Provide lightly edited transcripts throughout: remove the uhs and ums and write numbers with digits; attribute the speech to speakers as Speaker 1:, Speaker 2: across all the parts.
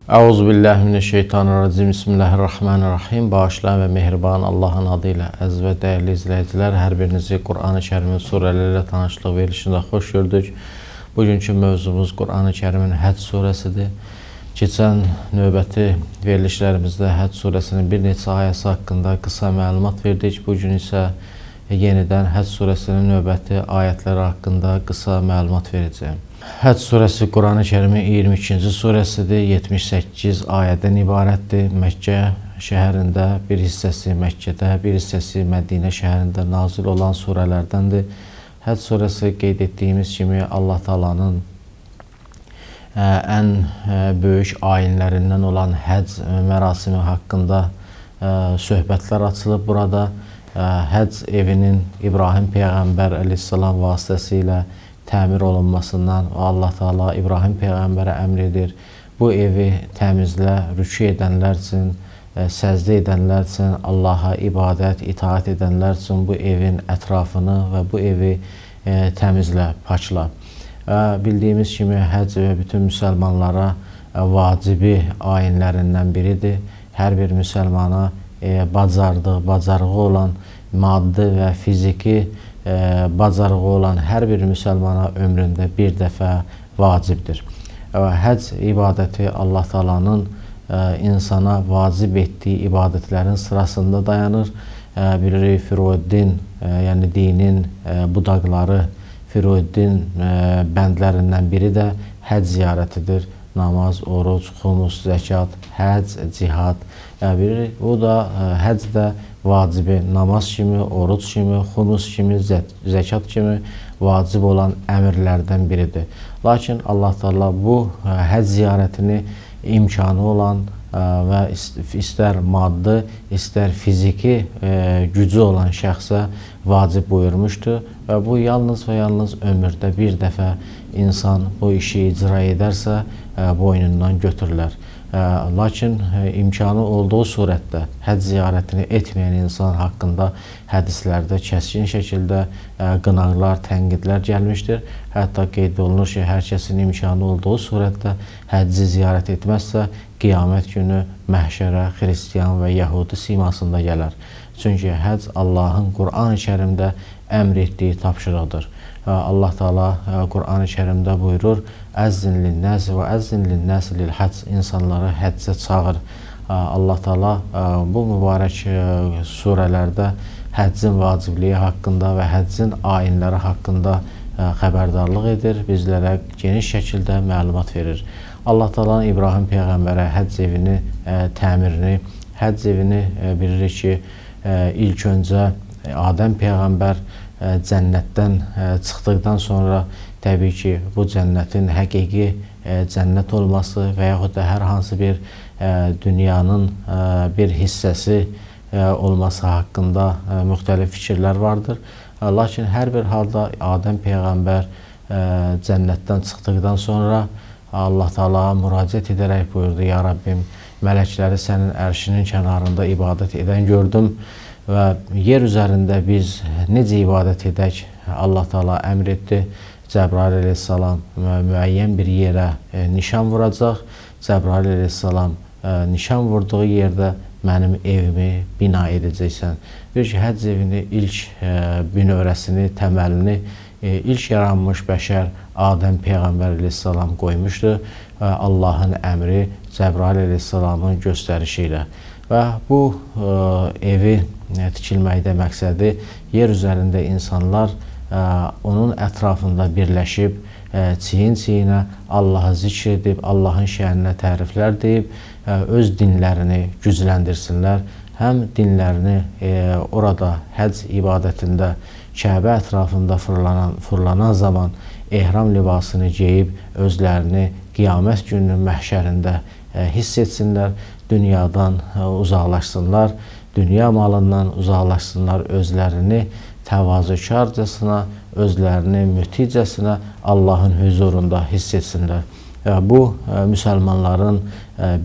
Speaker 1: Euzubillahimineşşeytanirracim. Bismillahirrahmanirrahim. Bağışlayan ve mehriban Allah'ın adıyla əziz və dəyərli izləyicilər, hər birinizi Qur'an-ı Kərimin surələrlə tanışlıq verilişində xoş gördük. Bugünkü mövzumuz Qur'an-ı Kərimin Həcc surəsidir. Keçən növbəti verilişlərimizdə Həcc surəsinin bir neçə ayəsi haqqında qısa məlumat verdik. Bugün isə yenidən Həcc surəsinin növbəti ayətləri haqqında qısa məlumat verəcəyim. Həcc surəsi Qur'an-ı Kərimin 22-ci surəsidir. 78 ayədən ibarətdir. Məkkə şəhərində bir hissəsi Məkkədə, bir hissəsi Mədinə şəhərində nazil olan surələrdəndir. Həcc surəsi qeyd etdiyimiz kimi Allah Taala'nın ən böyük ayinlərindən olan həcc mərasimi haqqında söhbətlər açılıb burada. Həcc evinin İbrahim Peyğəmbər əleyhissalam vasitəsilə təmir olunmasından Allah Taala İbrahim Peyğəmbərə əmr edir. Bu evi təmizlə, rükû edənlər üçün, səcdə edənlər üçün, Allaha ibadət, itaat edənlər üçün bu evin ətrafını və bu evi təmizlə, paçla. Bildiyimiz kimi həcc və bütün müsəlmanlara vacibi ayinlərindən biridir. Hər bir müsəlmana bacarığı olan, maddi və fiziki bacarığı olan hər bir müsəlmana ömründə bir dəfə vacibdir. Həcc ibadəti Allah Taala'nın insana vacib etdiyi ibadətlərin sırasında dayanır. Bilirik Firuəddin, yəni dinin budaqları, Firuəddin bəndlərindən biri də həcc ziyarətidir. Namaz, oruc, xumus, zəkat, həcc, cihad. Bilirik, bu da həcc də vacibi namaz kimi, oruc kimi, xumus kimi, zəkat kimi vacib olan əmrlərdən biridir. Lakin Allah Taala bu həcc ziyarətini imkanı olan və istər maddi, istər fiziki gücü olan şəxsə vacib buyurmuşdur və bu yalnız və yalnız ömürdə bir dəfə insan bu işi icra edərsə boynundan götürürlər. Lakin imkanı olduğu surətdə həcc ziyarətini etməyən insan haqqında hədislərdə kəskin şəkildə qınaqlar, tənqidlər gəlmişdir. Hətta qeyd olunur ki, hər kəsin imkanı olduğu surətdə həcci ziyarət etməzsə, qiyamət günü məhşərə xristiyan və yəhudi simasında gələr. Çünki həcc Allahın Qur'an-ı Kərimdə əmr etdiyi tapşırıqdır. Allah Taala Qur'an-ı Kərimdə buyurur: "Əzzin lin-nas və əzzin lin-nas lil-həcc." İnsanları həccə çağır. Allah Taala bu mübarək surələrdə həccin vacibliyi haqqında və həccin ayinləri haqqında xəbərdarlıq edir, bizlərə geniş şəkildə məlumat verir. Allah Taala İbrahim Peyğəmbərə həcc evini təmirini, həcc evini bilirik ki, ilk öncə Adəm Peyğəmbər cənnətdən çıxdıqdan sonra təbii ki, bu cənnətin həqiqi cənnət olması və yaxud da hər hansı bir dünyanın bir hissəsi olması haqqında müxtəlif fikirlər vardır. Lakin hər bir halda Adəm Peyğəmbər cənnətdən çıxdıqdan sonra Allah Taala müraciət edərək buyurdu: "Ya Rabbim, mələkləri sənin ərşinin kənarında ibadət edən gördüm və yer üzərində biz necə ibadət edək?" Allah Taala əmr etdi. Cəbrail əleyhissalam müəyyən bir yerə nişan vuracaq. Cəbrail əleyhissalam nişan vurduğu yerdə mənim evimi bina edəcəksən. Bir ki, həcc evini ilk bünövrəsini, təməlini ilk yaranmış bəşər Adəm Peyğəmbər əleyhissalam qoymuşdu. Allahın əmri Cəbrail əleyhissalamın göstərişi ilə. Və bu evi tikilməkdə məqsədi yer üzərində insanlar onun ətrafında birləşib, çiyin-çiyinə Allahı zikr edib, Allahın şəninə təriflər deyib, öz dinlərini gücləndirsinlər. Həm dinlərini orada həcc ibadətində Kəbə ətrafında fırlanan zaman ehram libasını geyib, özlərini qiyamət gününün məhşərində hiss etsinlər, dünyadan uzaqlaşsınlar, dünya malından uzaqlaşsınlar, özlərini təvazökarcasına, özlərini müticəsinə Allahın huzurunda hiss etsinlər. Bu, müsəlmanların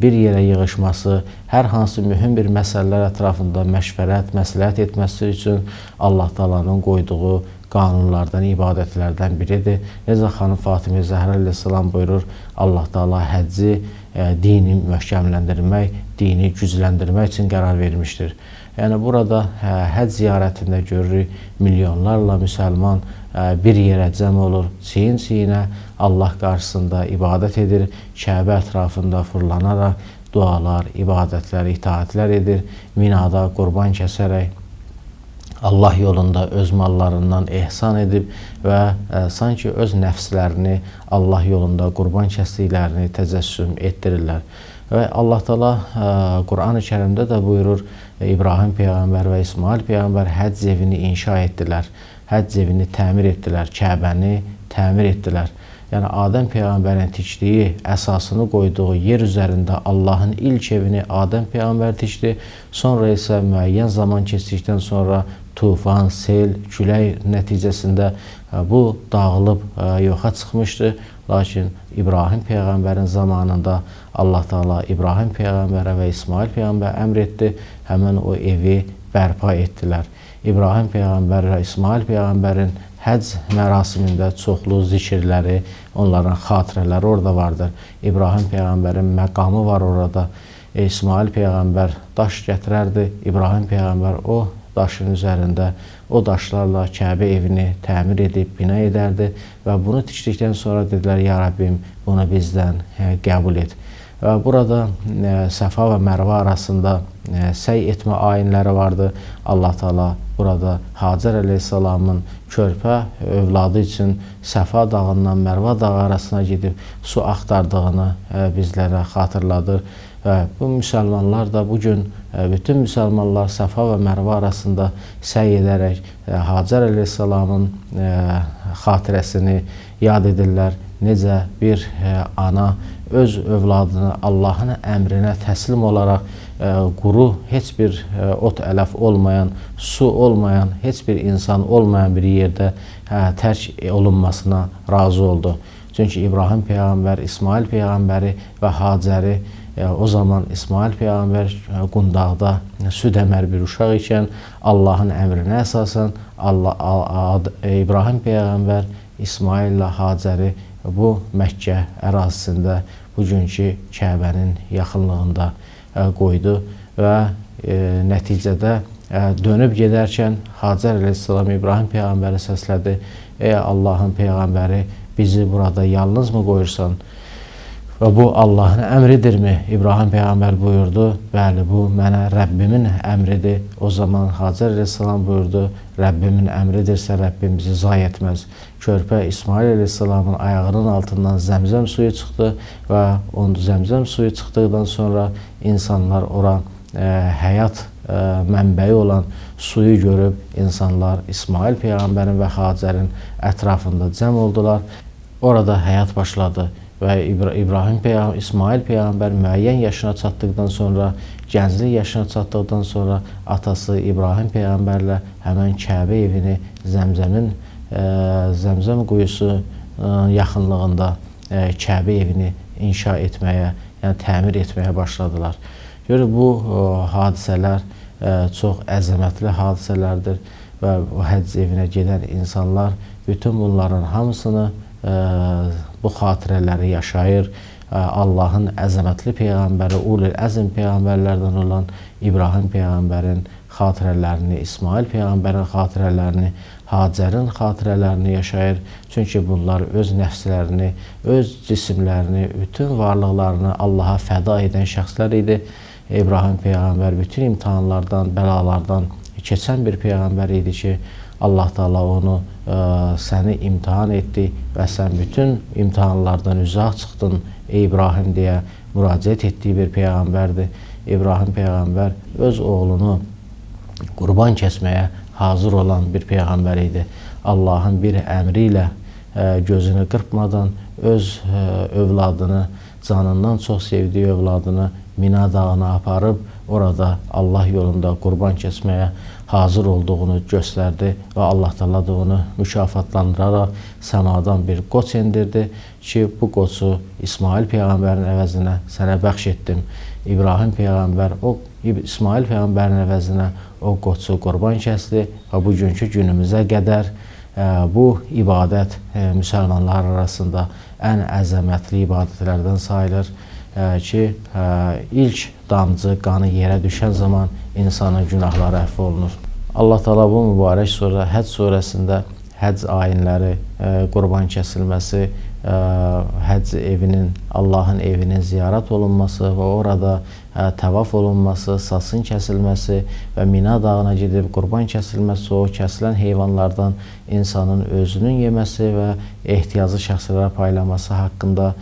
Speaker 1: bir yerə yığışması, hər hansı mühüm bir məsələlər ətrafında məşvərət, məsləhət etməsi üçün Allah Taala'nın qoyduğu qanunlardan, ibadətlərdən biridir. Necə xanım Fatimə Zəhra əleyhissalam buyurur, Allah Taala həcci dini möhkəmləndirmək, dini gücləndirmək üçün qərar vermişdir. Yəni burada həcc ziyarətində görürük, milyonlarla müsəlman bir yerə cəm olur, çiyin-çiyinə Allah qarşısında ibadət edir, Kəbə ətrafında fırlanaraq dualar, ibadətlər, itaətlər edir, Minada qurban kəsərək Allah yolunda öz mallarından ehsan edib və sanki öz nəfslərini Allah yolunda qurban kəsdiklərini təcəssüm etdirirlər. Və Allah Taala Qur'an-ı Kərimdə də buyurur, İbrahim Peyğəmbər və İsmail Peyğəmbər həcc evini inşa etdilər, həcc evini təmir etdilər, Kəbəni təmir etdilər. Yəni Adəm Peyğəmbərin tikdiyi, əsasını qoyduğu yer üzərində Allahın ilk evini Adəm Peyğəmbər tikdi. Sonra isə müəyyən zaman keçdikdən sonra tufan, sel, külək nəticəsində bu dağılıb yoxa çıxmışdı. Lakin İbrahim Peyğəmbərin zamanında Allah Taala İbrahim Peyğəmbərə və İsmail Peyğəmbərə əmr etdi, həmin o evi bərpa etdilər. İbrahim Peyğəmbər və İsmail Peyğəmbərin həcc mərasimində çoxlu zikirləri, onların xatirələri orada vardır. İbrahim Peyğəmbərin məqamı var orada. İsmail Peyğəmbər daş gətirərdi. İbrahim Peyğəmbər o daşın üzərində, o daşlarla Kəbə evini təmir edib, bina edərdi və bunu tikdikdən sonra dedilər, ya Rabbim, bunu bizdən qəbul et. Və burada Səfa və Mərvə arasında səy etmə ayinləri vardı. Allah Taala burada Hacər əleyhissalamın körpə övladı üçün Səfa dağından Mərvə dağı arasına gedib su axtardığını bizlərə xatırladır. Və bu müsəlmanlar da bugün bütün müsəlmanlar Səfa və Mərvə arasında səy edərək Hacər əleyhissalamın xatirəsini yad edirlər. Necə bir ana öz övladını Allahın əmrinə təslim olaraq quru, heç bir ot ələf olmayan, su olmayan, heç bir insan olmayan bir yerdə tərk olunmasına razı oldu. Çünki İbrahim Peyğəmbər, İsmail Peyğəmbəri və Hacəri o zaman İsmail Peyğəmbər qundaqda süd əmər bir uşaq ikən Allahın əmrinə əsasən İbrahim Peyğəmbər İsmail ilə Hacəri bu Məkkə ərazisində bugünkü Kəbənin yaxınlığında qoydu və nəticədə dönüb gedərkən Hacər əleyhissalam İbrahim Peyğəmbəri səslədi. Ey Allahın Peyğəmbəri, bizi burada yalnız mı qoyursan? Və bu Allahın əmridirmi? İbrahim Peyğəmbər buyurdu, bəli, bu mənə Rəbbimin əmridir. O zaman Hacər əleyhissalam buyurdu, Rəbbimin əmridirsə Rəbbim bizi zayi etməz. Körpə İsmail əleyhissalamın ayağının altından zəmzəm suyu çıxdı və zəmzəm suyu çıxdıqdan sonra insanlar ora həyat mənbəyi olan suyu görüb insanlar İsmail Peyğəmbərin və Hacərin ətrafında cəm oldular. Orada həyat başladı. Və İbrahim Peyğəmbər, İsmail Peyğəmbər müəyyən yaşına çatdıqdan sonra, gənclik yaşına çatdıqdan sonra atası İbrahim Peyğəmbərlə həmən Kəbə evini Zəmzəm quyusu yaxınlığında Kəbə evini inşa etməyə, yəni təmir etməyə başladılar. Görün, bu hadisələr çox əzəmətli hadisələrdir və o həcc evinə gedən insanlar bütün bunların hamısını bu xatirələri yaşayır. Allahın əzəmətli Peyğəmbəri, ulul əzm Peyğəmbərlərdən olan İbrahim Peyğəmbərin xatirələrini, İsmail Peyğəmbərin xatirələrini, Hacərin xatirələrini yaşayır. Çünki bunlar öz nəfslərini, öz cisimlərini, bütün varlıqlarını Allaha fəda edən şəxslər idi. İbrahim Peyğəmbər bütün imtahanlardan, bəlalardan keçən bir Peyğəmbər idi ki, Allah Taala onu səni imtihan etdi və sən bütün imtahanlardan uzaq çıxdın, ey İbrahim deyə müraciət etdiyi bir Peyğəmbərdir. İbrahim Peyğəmbər öz oğlunu qurban kəsməyə hazır olan bir Peyğəmbər idi. Allahın bir əmri ilə gözünü qırpmadan öz övladını, canından çox sevdiyi övladını Mina dağına aparıb orada Allah yolunda qurban kəsməyə hazır olduğunu göstərdi və Allah Taala da onu mükafatlandıraraq səmadan bir qoç endirdi ki, bu qoçu İsmail Peyğəmbərin əvəzinə sənə bəxş etdim. İbrahim Peyğəmbər İsmail Peyğəmbərin əvəzinə o qoçu qurban kəsdi və bugünkü günümüzə qədər Bu ibadət müsəlmanlar arasında ən əzəmətli ibadətlərdən sayılır ki, ilk damcı qanı yerə düşən zaman insanın günahları əfv olunur. Allah Teala bu mübarək surə, Həcc surəsində həcc ayinləri, qurban kəsilməsi, həcc evinin, Allahın evinin ziyarət olunması və orada təvaf olunması, saçın kəsilməsi və Mina dağına gedib qurban kəsilməsi, o kəsilən heyvanlardan insanın özünün yeməsi və ehtiyaclı şəxslərə paylaması haqqında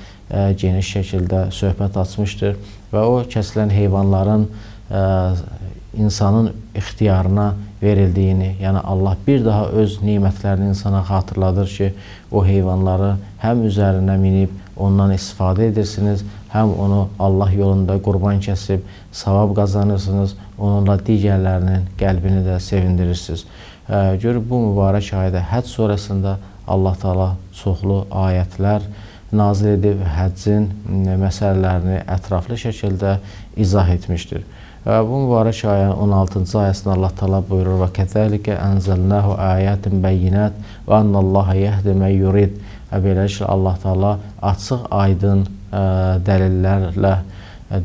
Speaker 1: geniş şəkildə söhbət açmışdır və o kəsilən heyvanların insanın ixtiyarına verildiyini, yəni Allah bir daha öz nimətlərini insana xatırladır ki, o heyvanları həm üzərinə minib ondan istifadə edirsiniz, həm onu Allah yolunda qurban kəsib savab qazanırsınız, onunla digərlərinin qəlbini də sevindirirsiniz. Görür, bu mübarək ayədə Həcc surəsində Allah Teala çoxlu ayətlər nazil edib həccin məsələlərini ətraflı şəkildə izah etmişdir. Bu mübarək ayənin 16-cı ayəsində Allah Teala buyurur: "Və kəzəlikə ənzəlnəhu ayətin bəyyinət və annallaha yəhdi mən yurid." Beləliklə Allah Teala açıq, aydın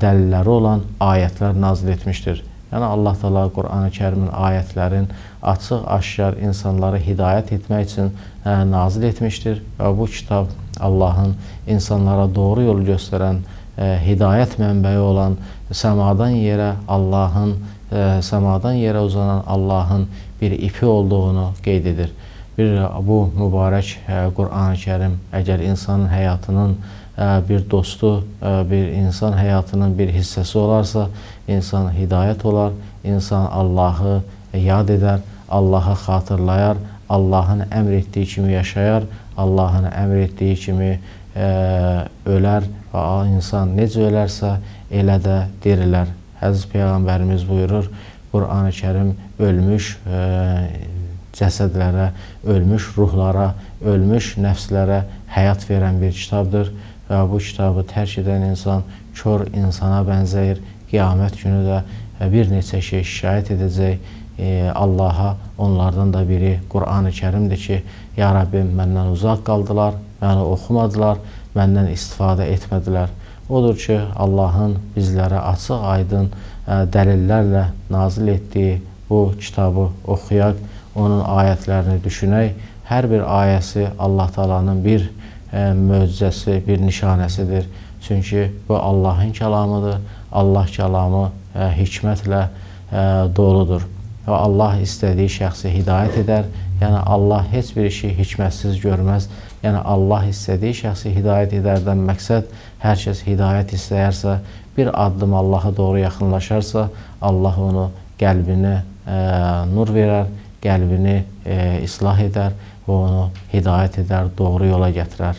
Speaker 1: dəlilləri olan ayətlər nazil etmişdir. Yəni Allah Teala Qur'an-ı-Kərimin ayətlərin açıq, aşkar insanları hidayət etmək üçün nazil etmişdir və bu kitab Allahın insanlara doğru yolu göstərən hidayət mənbəyi olan səmadan yerə uzanan Allahın bir ipi olduğunu qeyd edir. Bu mübarək Qur'an-ı-Kərim əgər insanın həyatının bir dostu, bir insan həyatının bir hissəsi olarsa, insan hidayət olar, insan Allahı yad edər, Allahı xatırlayar, Allahın əmr etdiyi kimi yaşayar, Allahın əmr etdiyi kimi ölər və insan necə ölərsə elə də dirilər. Həzrət Peyğəmbərimiz buyurur, Qur'an-ı-Kərim ölmüş cəsədlərə, ölmüş ruhlara, ölmüş nəfslərə həyat verən bir kitabdır və bu kitabı tərk edən insan kör insana bənzəyir. Qiyamət günü də bir neçə şey şikayət edəcək Allaha. Onlardan da biri Qur'an-ı-Kərimdir ki, Ya Rabbim, məndən uzaq qaldılar, məni oxumadılar, məndən istifadə etmədilər. Odur ki, Allahın bizlərə açıq, aydın dəlillərlə nazil etdiyi bu kitabı oxuyaq, onun ayətlərini düşünək. Hər bir ayəsi Allah Teala'nın bir möcüzəsi, bir nişanəsidir. Çünki bu Allahın kəlamıdır. Allah kəlamı hikmətlə doludur. Və Allah istədiyi şəxsi hidayət edər. Yəni Allah heç bir işi hikmətsiz görməz. Yəni Allah istədiyi şəxsi hidayət edərdən məqsəd hər kəs hidayət istəyərsə, bir addım Allaha doğru yaxınlaşarsa, Allah onu qəlbinə nur verər, qəlbini islah edər və onu hidayət edər, doğru yola gətirər.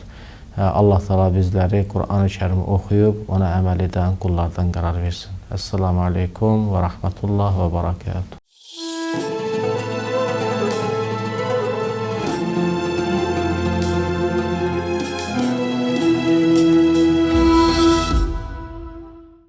Speaker 1: Allah Teala bizləri Qur'an-ı-Kərimi oxuyub ona əməl edən qullardan qərar versin. Esselamu aleykum və rəhmətullah və barakatuhu.